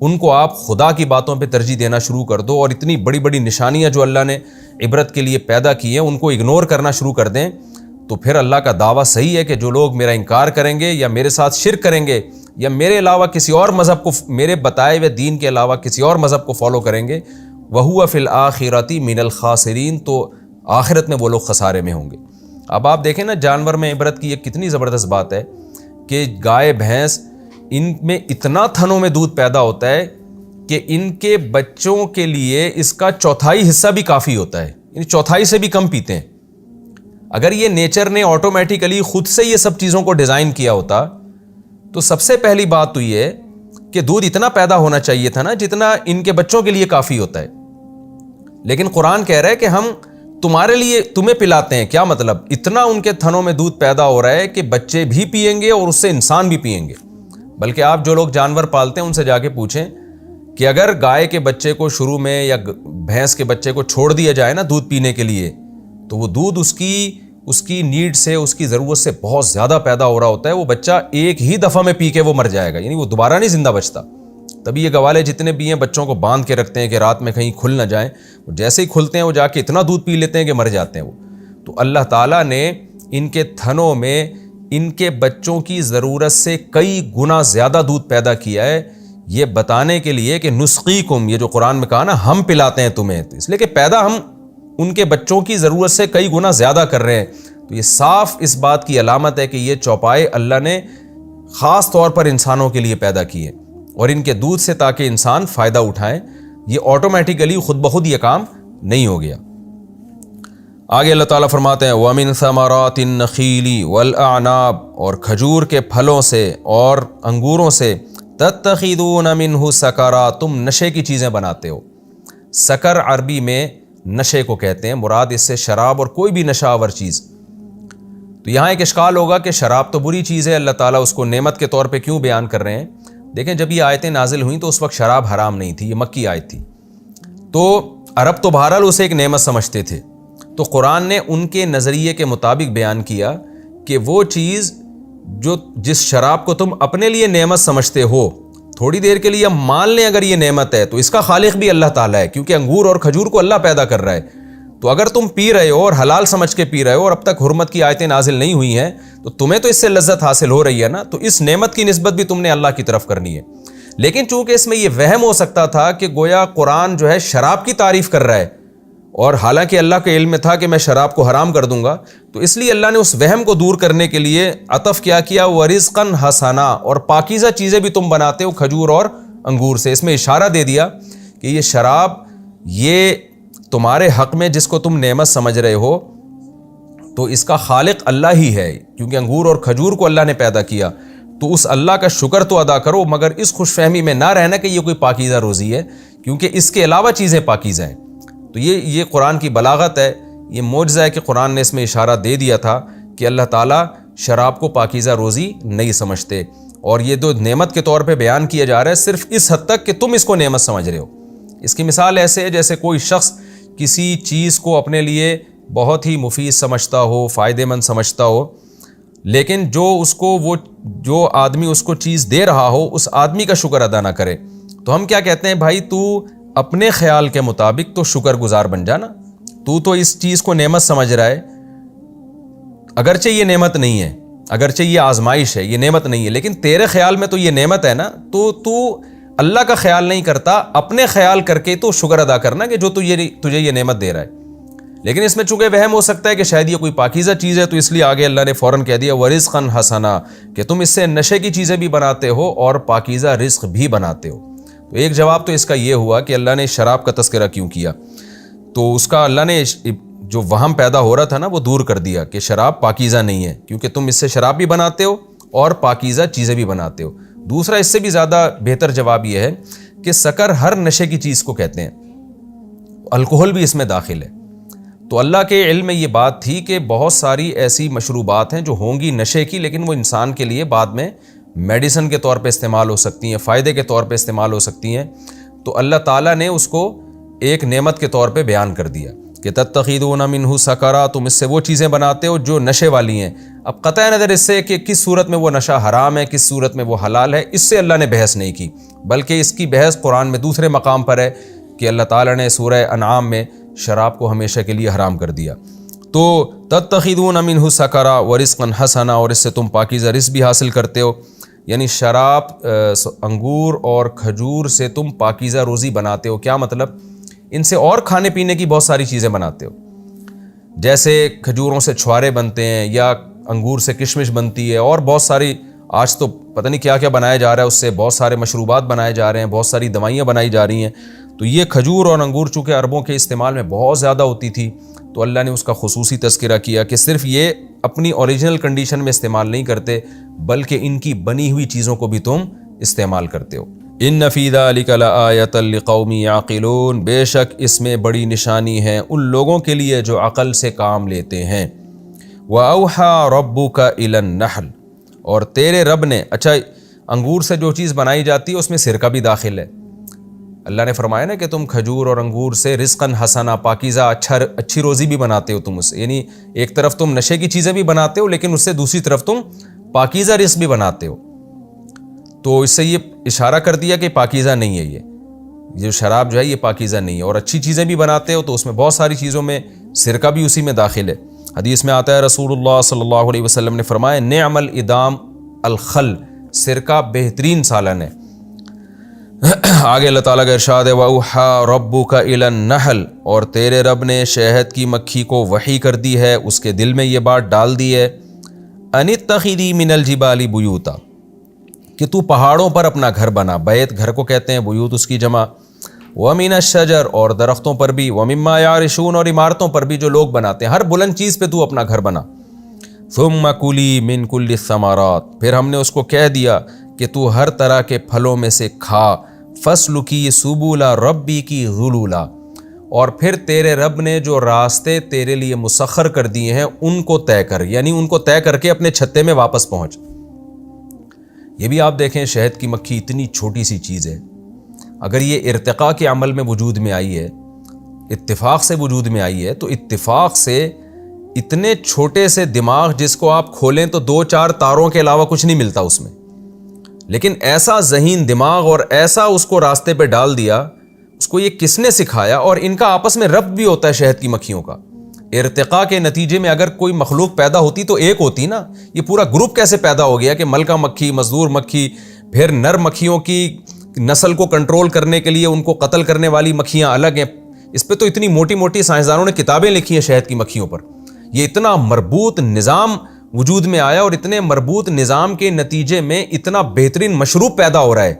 ان کو آپ خدا کی باتوں پہ ترجیح دینا شروع کر دو اور اتنی بڑی بڑی نشانیاں جو اللہ نے عبرت کے لیے پیدا کی ہیں ان کو اگنور کرنا شروع کر دیں، تو پھر اللہ کا دعویٰ صحیح ہے کہ جو لوگ میرا انکار کریں گے یا میرے ساتھ شرک کریں گے یا میرے علاوہ کسی اور مذہب کو، میرے بتائے ہوئے دین کے علاوہ کسی اور مذہب کو فالو کریں گے، وَهُوَ فِي الْآخِرَةِ مِنَ الْخَاسِرِينَ، تو آخرت میں وہ لوگ خسارے میں ہوں گے۔ اب آپ دیکھیں نا جانور میں عبرت کی ایک کتنی زبردست بات ہے کہ گائے بھینس ان میں اتنا تھنوں میں دودھ پیدا ہوتا ہے کہ ان کے بچوں کے لیے اس کا چوتھائی حصہ بھی کافی ہوتا ہے، یعنی چوتھائی سے بھی کم پیتے ہیں۔ اگر یہ نیچر نے آٹومیٹیکلی خود سے یہ سب چیزوں کو ڈیزائن کیا ہوتا تو سب سے پہلی بات تو یہ کہ دودھ اتنا پیدا ہونا چاہیے تھا نا جتنا ان کے بچوں کے لیے کافی ہوتا ہے، لیکن قرآن کہہ رہا ہے کہ ہم تمہارے لیے تمہیں پلاتے ہیں۔ کیا مطلب؟ اتنا ان کے تھنوں میں دودھ پیدا ہو رہا ہے کہ بچے بھی پئیں گے اور اس سے انسان بھی پئیں گے۔ بلکہ آپ جو لوگ جانور پالتے ہیں ان سے جا کے پوچھیں کہ اگر گائے کے بچے کو شروع میں یا بھینس کے بچے کو چھوڑ دیا جائے نا دودھ پینے کے لیے، تو وہ دودھ اس کی نیڈ سے، اس کی ضرورت سے بہت زیادہ پیدا ہو رہا ہوتا ہے۔ وہ بچہ ایک ہی دفعہ میں پی کے وہ مر جائے گا، یعنی وہ دوبارہ نہیں زندہ بچتا۔ تبھی یہ گوالے جتنے بھی ہیں بچوں کو باندھ کے رکھتے ہیں کہ رات میں کہیں کھل نہ جائیں، وہ جیسے ہی کھلتے ہیں وہ جا کے اتنا دودھ پی لیتے ہیں کہ مر جاتے ہیں وہ۔ تو اللہ تعالیٰ نے ان کے تھنوں میں ان کے بچوں کی ضرورت سے کئی گنا زیادہ دودھ پیدا کیا ہے، یہ بتانے کے لیے کہ نسقیکم، یہ جو قرآن میں کہا نا ہم پلاتے ہیں تمہیں، تو اس لیے کہ پیدا ہم ان کے بچوں کی ضرورت سے کئی گنا زیادہ کر رہے ہیں۔ تو یہ صاف اس بات کی علامت ہے کہ یہ چوپائے اللہ نے خاص طور پر انسانوں کے لیے پیدا کیے اور ان کے دودھ سے تاکہ انسان فائدہ اٹھائیں، یہ آٹومیٹیکلی خود بخود یہ کام نہیں ہو گیا۔ آگے اللہ تعالیٰ فرماتے ہیں وَمِن ثَمَرَاتِ النَّخِيلِ وَالْأَعْنَابِ، اور کھجور کے پھلوں سے اور انگوروں سے، تَتَّخِذُونَ مِنْهُ سَكَرًا، تم نشے کی چیزیں بناتے ہو۔ سکر عربی میں نشے کو کہتے ہیں، مراد اس سے شراب اور کوئی بھی نشہ آور چیز۔ تو یہاں ایک اشکال ہوگا کہ شراب تو بری چیز ہے، اللہ تعالیٰ اس کو نعمت کے طور پہ کیوں بیان کر رہے ہیں؟ دیکھیں جب یہ آیتیں نازل ہوئیں تو اس وقت شراب حرام نہیں تھی، یہ مکی آیت تھی، تو عرب تو بہرحال اسے ایک نعمت سمجھتے تھے۔ تو قرآن نے ان کے نظریے کے مطابق بیان کیا کہ وہ چیز جو جس شراب کو تم اپنے لیے نعمت سمجھتے ہو، تھوڑی دیر کے لیے مان لیں اگر یہ نعمت ہے تو اس کا خالق بھی اللہ تعالیٰ ہے، کیونکہ انگور اور کھجور کو اللہ پیدا کر رہا ہے۔ تو اگر تم پی رہے ہو اور حلال سمجھ کے پی رہے ہو اور اب تک حرمت کی آیتیں نازل نہیں ہوئی ہیں تو تمہیں تو اس سے لذت حاصل ہو رہی ہے نا، تو اس نعمت کی نسبت بھی تم نے اللہ کی طرف کرنی ہے۔ لیکن چونکہ اس میں یہ وہم ہو سکتا تھا کہ گویا قرآن جو ہے شراب کی تعریف کر رہا ہے، اور حالانکہ اللہ کے علم میں تھا کہ میں شراب کو حرام کر دوں گا، تو اس لیے اللہ نے اس وہم کو دور کرنے کے لیے عطف کیا وَرِزْقًا حَسَنًا، اور پاکیزہ چیزیں بھی تم بناتے ہو کھجور اور انگور سے۔ اس میں اشارہ دے دیا کہ یہ شراب یہ تمہارے حق میں جس کو تم نعمت سمجھ رہے ہو تو اس کا خالق اللہ ہی ہے، کیونکہ انگور اور کھجور کو اللہ نے پیدا کیا، تو اس اللہ کا شکر تو ادا کرو، مگر اس خوش فہمی میں نہ رہنا کہ یہ کوئی پاکیزہ روزی ہے، کیونکہ اس کے علاوہ چیزیں پاکیزہ ہیں۔ تو یہ قرآن کی بلاغت ہے، یہ معجزہ ہے کہ قرآن نے اس میں اشارہ دے دیا تھا کہ اللہ تعالیٰ شراب کو پاکیزہ روزی نہیں سمجھتے، اور یہ جو نعمت کے طور پہ بیان کیا جا رہا ہے صرف اس حد تک کہ تم اس کو نعمت سمجھ رہے ہو۔ اس کی مثال ایسے ہے جیسے کوئی شخص کسی چیز کو اپنے لیے بہت ہی مفید سمجھتا ہو، فائدہ مند سمجھتا ہو، لیکن جو آدمی اس کو چیز دے رہا ہو اس آدمی کا شکر ادا نہ کرے، تو ہم کیا کہتے ہیں؟ بھائی تو اپنے خیال کے مطابق تو شکر گزار بن جانا، تو اس چیز کو نعمت سمجھ رہا ہے، اگرچہ یہ نعمت نہیں ہے، اگرچہ یہ آزمائش ہے، یہ نعمت نہیں ہے، لیکن تیرے خیال میں تو یہ نعمت ہے نا، تو اللہ کا خیال نہیں کرتا، اپنے خیال کر کے تو شکر ادا کرنا کہ جو تجھے یہ نعمت دے رہا ہے۔ لیکن اس میں چونکہ وہم ہو سکتا ہے کہ شاید یہ کوئی پاکیزہ چیز ہے، تو اس لیے آگے اللہ نے فوراً کہہ دیا وَرِزْقًا حَسَنًا، کہ تم اس سے نشے کی چیزیں بھی بناتے ہو اور پاکیزہ رزق بھی بناتے ہو۔ تو ایک جواب تو اس کا یہ ہوا کہ اللہ نے شراب کا تذکرہ کیوں کیا، تو اس کا اللہ نے جو وہم پیدا ہو رہا تھا نا وہ دور کر دیا کہ شراب پاکیزہ نہیں ہے، کیونکہ تم اس سے شراب بھی بناتے ہو اور پاکیزہ چیزیں بھی بناتے ہو۔ دوسرا اس سے بھی زیادہ بہتر جواب یہ ہے کہ سکر ہر نشے کی چیز کو کہتے ہیں، الکحل بھی اس میں داخل ہے۔ تو اللہ کے علم میں یہ بات تھی کہ بہت ساری ایسی مشروبات ہیں جو ہوں گی نشے کی، لیکن وہ انسان کے لیے بعد میں میڈیسن کے طور پہ استعمال ہو سکتی ہیں، فائدے کے طور پہ استعمال ہو سکتی ہیں، تو اللہ تعالیٰ نے اس کو ایک نعمت کے طور پہ بیان کر دیا۔ کہ تتخذون منہ سکرا، تم اس سے وہ چیزیں بناتے ہو جو نشے والی ہیں۔ اب قطع نظر اس سے کہ کس صورت میں وہ نشہ حرام ہے، کس صورت میں وہ حلال ہے، اس سے اللہ نے بحث نہیں کی، بلکہ اس کی بحث قرآن میں دوسرے مقام پر ہے کہ اللہ تعالیٰ نے سورہ انعام میں شراب کو ہمیشہ کے لیے حرام کر دیا۔ تو تتخذون منہ سکرا ورزقا حسنا، اور اس سے تم پاکیزہ رزق بھی حاصل کرتے ہو، یعنی شراب، انگور اور کھجور سے تم پاکیزہ روزی بناتے ہو۔ کیا مطلب؟ ان سے اور کھانے پینے کی بہت ساری چیزیں بناتے ہو، جیسے کھجوروں سے چھوارے بنتے ہیں، یا انگور سے کشمش بنتی ہے، اور بہت ساری، آج تو پتہ نہیں کیا کیا بنایا جا رہا ہے، اس سے بہت سارے مشروبات بنائے جا رہے ہیں، بہت ساری دوائیاں بنائی جا رہی ہیں۔ تو یہ کھجور اور انگور چونکہ عربوں کے استعمال میں بہت زیادہ ہوتی تھی، تو اللہ نے اس کا خصوصی تذکرہ کیا کہ صرف یہ اپنی اوریجنل کنڈیشن میں استعمال نہیں کرتے، بلکہ ان کی بنی ہوئی چیزوں کو بھی تم استعمال کرتے ہو۔ ان فی ذلک لآیۃ لقوم یعقلون، بے شک اس میں بڑی نشانی ہے ان لوگوں کے لیے جو عقل سے کام لیتے ہیں۔ وَأَوْحَى رَبُّكَ إِلَى النَّحْلِ، اور تیرے رب نے، اچھا انگور سے جو چیز بنائی جاتی ہے اس میں سرکہ بھی داخل ہے۔ اللہ نے فرمایا نا کہ تم کھجور اور انگور سے رزقاً حسنا، پاکیزہ اچھی روزی بھی بناتے ہو تم اس سے، یعنی ایک طرف تم نشے کی چیزیں بھی بناتے ہو، لیکن اس سے دوسری طرف تم پاکیزہ رزق بھی بناتے ہو۔ تو اس سے یہ اشارہ کر دیا کہ پاکیزہ نہیں ہے، یہ جو شراب جو ہے یہ پاکیزہ نہیں ہے، اور اچھی چیزیں بھی بناتے ہو تو اس میں بہت ساری چیزوں میں سرکہ بھی اسی میں داخل ہے۔ حدیث میں آتا ہے رسول اللہ صلی اللہ علیہ وسلم نے فرمایا نعم الادام الخل، سرکہ بہترین سالن ہے۔ آگے اللہ تعالیٰ کا ارشاد ہے وَأَوْحَى رَبُّكَ إِلَى النَّحْلِ، اور تیرے رب نے شہد کی مکھی کو وحی کر دی ہے، اس کے دل میں یہ بات ڈال دی ہے أَنِ اتَّخِذِي مِنَ الْجِبَالِ بُيُوتًا، کہ تو پہاڑوں پر اپنا گھر بنا، بیت گھر کو کہتے ہیں، بیوت اس کی جمع، وَمِنَ الشَّجَرِ، اور درختوں پر بھی، وَمِمَّا يَعْرِشُونَ، اور عمارتوں پر بھی جو لوگ بناتے ہیں، ہر بلند چیز پہ تو اپنا گھر بنا۔ ثُمَّ كُلِي مِن كُلِّ الثَّمَرَاتِ، پھر ہم نے اس کو کہہ دیا کہ تو ہر طرح کے پھلوں میں سے کھا، فَاسْلُكِي سُبُلَ رَبِّكِ ذُلُولًا، اور پھر تیرے رب نے جو راستے تیرے لیے مسخر کر دیے ہیں ان کو طے کر، یعنی ان کو طے کر کے اپنے چھتے میں واپس پہنچ۔ یہ بھی آپ دیکھیں شہد کی مکھی اتنی چھوٹی سی چیز ہے، اگر یہ ارتقاء کے عمل میں وجود میں آئی ہے، اتفاق سے وجود میں آئی ہے، تو اتفاق سے اتنے چھوٹے سے دماغ جس کو آپ کھولیں تو 2-4 تاروں کے علاوہ کچھ نہیں ملتا اس میں، لیکن ایسا ذہین دماغ اور ایسا اس کو راستے پہ ڈال دیا، اس کو یہ کس نے سکھایا؟ اور ان کا آپس میں ربط بھی ہوتا ہے شہد کی مکھیوں کا۔ ارتقاء کے نتیجے میں اگر کوئی مخلوق پیدا ہوتی تو ایک ہوتی نا، یہ پورا گروپ کیسے پیدا ہو گیا کہ ملکہ مکھی، مزدور مکھی، پھر نر مکھیوں کی نسل کو کنٹرول کرنے کے لیے ان کو قتل کرنے والی مکھیاں الگ ہیں۔ اس پہ تو اتنی موٹی موٹی سائنسدانوں نے کتابیں لکھی ہیں شہد کی مکھیوں پر۔ یہ اتنا مربوط نظام وجود میں آیا، اور اتنے مربوط نظام کے نتیجے میں اتنا بہترین مشروب پیدا ہو رہا ہے،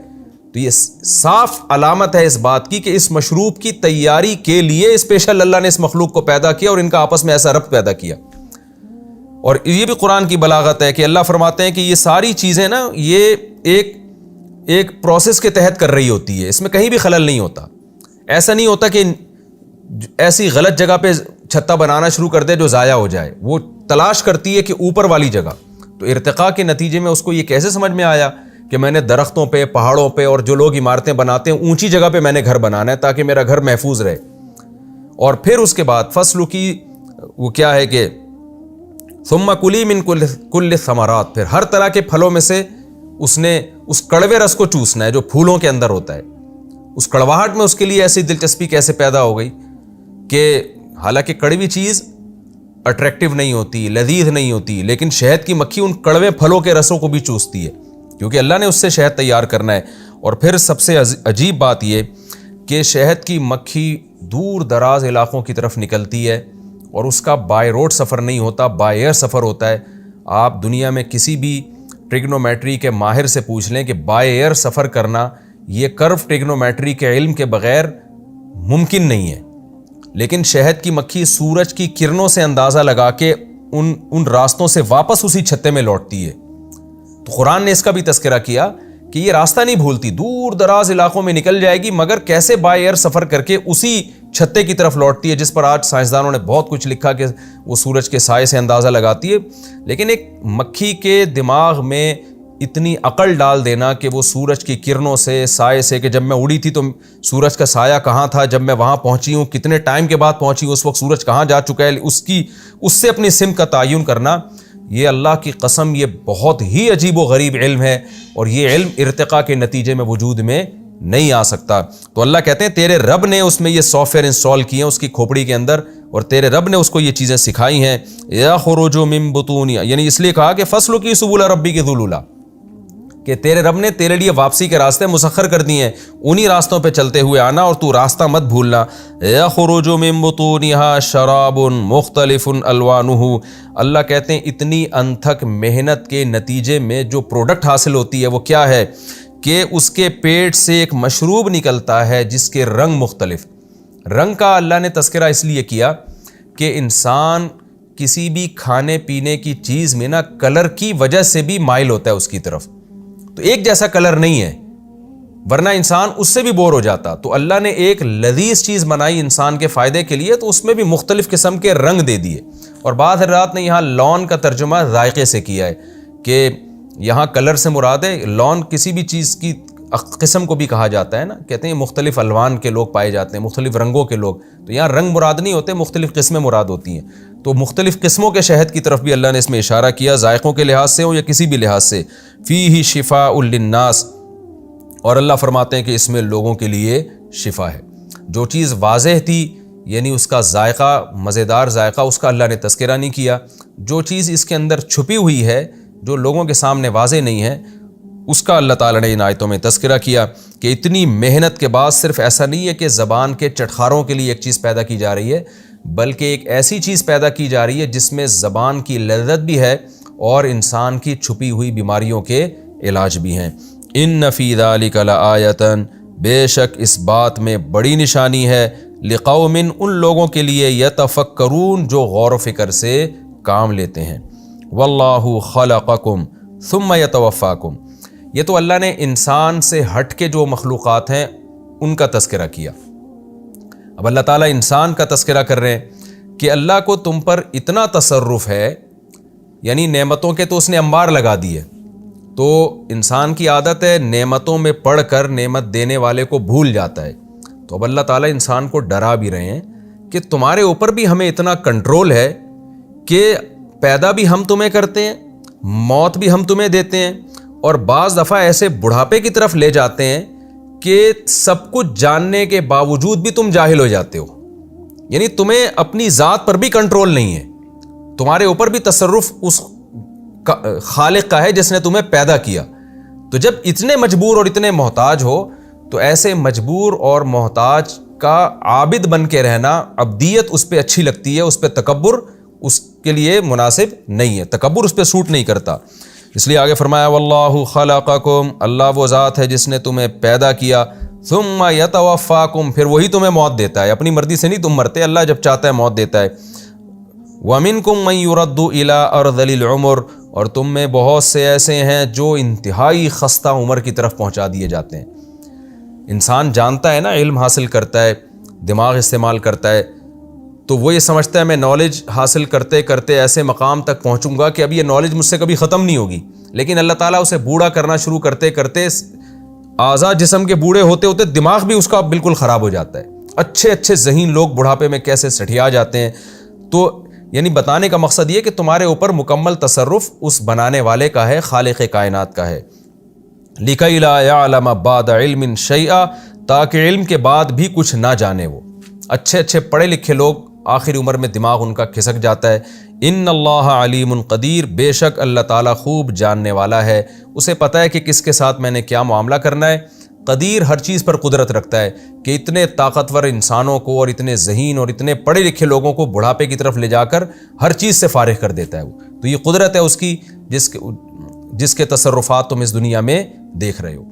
تو یہ صاف علامت ہے اس بات کی کہ اس مشروب کی تیاری کے لیے اسپیشل اللہ نے اس مخلوق کو پیدا کیا اور ان کا آپس میں ایسا ربط پیدا کیا۔ اور یہ بھی قرآن کی بلاغت ہے کہ اللہ فرماتے ہیں کہ یہ ساری چیزیں نا یہ ایک پروسیس کے تحت کر رہی ہوتی ہے، اس میں کہیں بھی خلل نہیں ہوتا۔ ایسا نہیں ہوتا کہ ایسی غلط جگہ پہ چھتا بنانا شروع کر دے جو ضائع ہو جائے، وہ تلاش کرتی ہے کہ اوپر والی جگہ۔ تو ارتقاء کے نتیجے میں اس کو یہ کیسے سمجھ میں آیا کہ میں نے درختوں پہ، پہاڑوں پہ، اور جو لوگ عمارتیں بناتے ہیں اونچی جگہ پہ میں نے گھر بنانا ہے تاکہ میرا گھر محفوظ رہے۔ اور پھر اس کے بعد فصل کی وہ کیا ہے کہ ثم کلی من کل ثمرات، پھر ہر طرح کے پھلوں میں سے اس نے اس کڑوے رس کو چوسنا ہے جو پھولوں کے اندر ہوتا ہے۔ اس کڑواہٹ میں اس کے لیے ایسی دلچسپی کیسے پیدا ہو گئی کہ حالانکہ کڑوی چیز اٹریکٹیو نہیں ہوتی، لذیذ نہیں ہوتی، لیکن شہد کی مکھی ان کڑوے پھلوں کے رسوں کو بھی چوستی ہے کیونکہ اللہ نے اس سے شہد تیار کرنا ہے۔ اور پھر سب سے عجیب بات یہ کہ شہد کی مکھی دور دراز علاقوں کی طرف نکلتی ہے اور اس کا بائی روڈ سفر نہیں ہوتا، بائی ایئر سفر ہوتا ہے۔ آپ دنیا میں کسی بھی ٹریگنومیٹری کے ماہر سے پوچھ لیں کہ بائی ایئر سفر کرنا یہ کرو ٹریگنومیٹری کے علم کے بغیر ممکن نہیں ہے، لیکن شہد کی مکھی سورج کی کرنوں سے اندازہ لگا کے ان راستوں سے واپس اسی چھتے میں لوٹتی ہے۔ تو قرآن نے اس کا بھی تذکرہ کیا کہ یہ راستہ نہیں بھولتی، دور دراز علاقوں میں نکل جائے گی مگر کیسے بائی ایئر سفر کر کے اسی چھتے کی طرف لوٹتی ہے، جس پر آج سائنسدانوں نے بہت کچھ لکھا کہ وہ سورج کے سائے سے اندازہ لگاتی ہے۔ لیکن ایک مکھی کے دماغ میں اتنی عقل ڈال دینا کہ وہ سورج کی کرنوں سے، سائے سے، کہ جب میں اڑی تھی تو سورج کا سایہ کہاں تھا، جب میں وہاں پہنچی ہوں کتنے ٹائم کے بعد پہنچی ہوں، اس وقت سورج کہاں جا چکا ہے، اس سے اپنی سمت کا تعین کرنا، یہ اللہ کی قسم یہ بہت ہی عجیب و غریب علم ہے، اور یہ علم ارتقاء کے نتیجے میں وجود میں نہیں آ سکتا۔ تو اللہ کہتے ہیں تیرے رب نے اس میں یہ سافٹ ویئر انسٹال کیے ہیں اس کی کھوپڑی کے اندر، اور تیرے رب نے اس کو یہ چیزیں سکھائی ہیں۔ یخرج من بطونہا، یعنی اس لیے کہا کہ فسلکی سبل ربک ذللا، کہ تیرے رب نے تیرے لیے واپسی کے راستے مسخر کر دیے ہیں، انہی راستوں پہ چلتے ہوئے آنا، اور تو راستہ مت بھولنا۔ یخرج من بطونہا شراب مختلف الوانہ، اللہ کہتے ہیں اتنی انتھک محنت کے نتیجے میں جو پروڈکٹ حاصل ہوتی ہے وہ کیا ہے کہ اس کے پیٹ سے ایک مشروب نکلتا ہے جس کے رنگ مختلف۔ رنگ کا اللہ نے تذکرہ اس لیے کیا کہ انسان کسی بھی کھانے پینے کی چیز میں نا کلر کی وجہ سے بھی مائل ہوتا ہے اس کی طرف، تو ایک جیسا کلر نہیں ہے، ورنہ انسان اس سے بھی بور ہو جاتا۔ تو اللہ نے ایک لذیذ چیز بنائی انسان کے فائدے کے لیے، تو اس میں بھی مختلف قسم کے رنگ دے دیے، اور بعض حضرات نے یہاں لون کا ترجمہ ذائقے سے کیا ہے کہ یہاں کلر سے مراد ہے لون، کسی بھی چیز کی قسم کو بھی کہا جاتا ہے نا، کہتے ہیں مختلف الوان کے لوگ پائے جاتے ہیں، مختلف رنگوں کے لوگ، تو یہاں رنگ مراد نہیں ہوتے، مختلف قسمیں مراد ہوتی ہیں۔ تو مختلف قسموں کے شہد کی طرف بھی اللہ نے اس میں اشارہ کیا، ذائقوں کے لحاظ سے ہو یا کسی بھی لحاظ سے۔ فیہ شفاء للناس، اور اللہ فرماتے ہیں کہ اس میں لوگوں کے لیے شفا ہے۔ جو چیز واضح تھی یعنی اس کا ذائقہ، مزیدار ذائقہ، اس کا اللہ نے تذکرہ نہیں کیا۔ جو چیز اس کے اندر چھپی ہوئی ہے جو لوگوں کے سامنے واضح نہیں ہے، اس کا اللہ تعالیٰ نے ان آیتوں میں تذکرہ کیا کہ اتنی محنت کے بعد صرف ایسا نہیں ہے کہ زبان کے چٹخاروں کے لیے ایک چیز پیدا کی جا رہی ہے، بلکہ ایک ایسی چیز پیدا کی جا رہی ہے جس میں زبان کی لذت بھی ہے اور انسان کی چھپی ہوئی بیماریوں کے علاج بھی ہیں۔ ان فی ذلک لآیۃ، بے شک اس بات میں بڑی نشانی ہے، لقوم، ان لوگوں کے لیے، یتفکرون، جو غور و فکر سے کام لیتے ہیں۔ واللہ خلقکم ثم یتوفاکم، یہ تو اللہ نے انسان سے ہٹ کے جو مخلوقات ہیں ان کا تذکرہ کیا۔ اب اللہ تعالیٰ انسان کا تذکرہ کر رہے ہیں کہ اللہ کو تم پر اتنا تصرف ہے، یعنی نعمتوں کے تو اس نے انبار لگا دیے، تو انسان کی عادت ہے نعمتوں میں پڑھ کر نعمت دینے والے کو بھول جاتا ہے۔ تو اب اللہ تعالیٰ انسان کو ڈرا بھی رہے ہیں کہ تمہارے اوپر بھی ہمیں اتنا کنٹرول ہے کہ پیدا بھی ہم تمہیں کرتے ہیں، موت بھی ہم تمہیں دیتے ہیں، اور بعض دفعہ ایسے بڑھاپے کی طرف لے جاتے ہیں کہ سب کچھ جاننے کے باوجود بھی تم جاہل ہو جاتے ہو، یعنی تمہیں اپنی ذات پر بھی کنٹرول نہیں ہے، تمہارے اوپر بھی تصرف اس خالق کا ہے جس نے تمہیں پیدا کیا۔ تو جب اتنے مجبور اور اتنے محتاج ہو تو ایسے مجبور اور محتاج کا عابد بن کے رہنا، عبدیت اس پہ اچھی لگتی ہے، اس پہ تکبر اس کے لیے مناسب نہیں ہے، تکبر اس پہ سوٹ نہیں کرتا۔ اس لیے آگے فرمایا واللہ خلقکم، اللہ وہ ذات ہے جس نے تمہیں پیدا کیا، ثم یتوفاکم، پھر وہی تمہیں موت دیتا ہے، اپنی مرضی سے نہیں تم مرتے، اللہ جب چاہتا ہے موت دیتا ہے۔ وَمِنْكُمْ مَنْ يُرَدُّ إِلَىٰ أَرْذَلِ الْعُمُرِ، اور تم میں بہت سے ایسے ہیں جو انتہائی خستہ عمر کی طرف پہنچا دیے جاتے ہیں۔ انسان جانتا ہے نا، علم حاصل کرتا ہے، دماغ استعمال کرتا ہے، تو وہ یہ سمجھتا ہے میں نالج حاصل کرتے کرتے ایسے مقام تک پہنچوں گا کہ اب یہ نالج مجھ سے کبھی ختم نہیں ہوگی، لیکن اللہ تعالیٰ اسے بوڑھا کرنا شروع کرتے کرتے اعضاء جسم کے بوڑھے ہوتے ہوتے دماغ بھی اس کا بالکل خراب ہو جاتا ہے۔ اچھے اچھے ذہین لوگ بڑھاپے میں کیسے سٹھیا جاتے ہیں۔ تو یعنی بتانے کا مقصد یہ کہ تمہارے اوپر مکمل تصرف اس بنانے والے کا ہے، خالق کائنات کا ہے۔ لِكَيْ لَا يَعْلَمَ بَعْدَ عِلْمٍ شَيْئًا، تاکہ علم کے بعد بھی کچھ نہ جانے وہ۔ اچھے اچھے پڑھے لکھے لوگ آخری عمر میں دماغ ان کا کھسک جاتا ہے۔ ان اللہ علیم قدیر، بے شک اللہ تعالیٰ خوب جاننے والا ہے، اسے پتہ ہے کہ کس کے ساتھ میں نے کیا معاملہ کرنا ہے۔ قدیر ہر چیز پر قدرت رکھتا ہے کہ اتنے طاقتور انسانوں کو اور اتنے ذہین اور اتنے پڑھے لکھے لوگوں کو بڑھاپے کی طرف لے جا کر ہر چیز سے فارغ کر دیتا ہے وہ۔ تو یہ قدرت ہے اس کی جس کے تصرفات تم اس دنیا میں دیکھ رہے ہو۔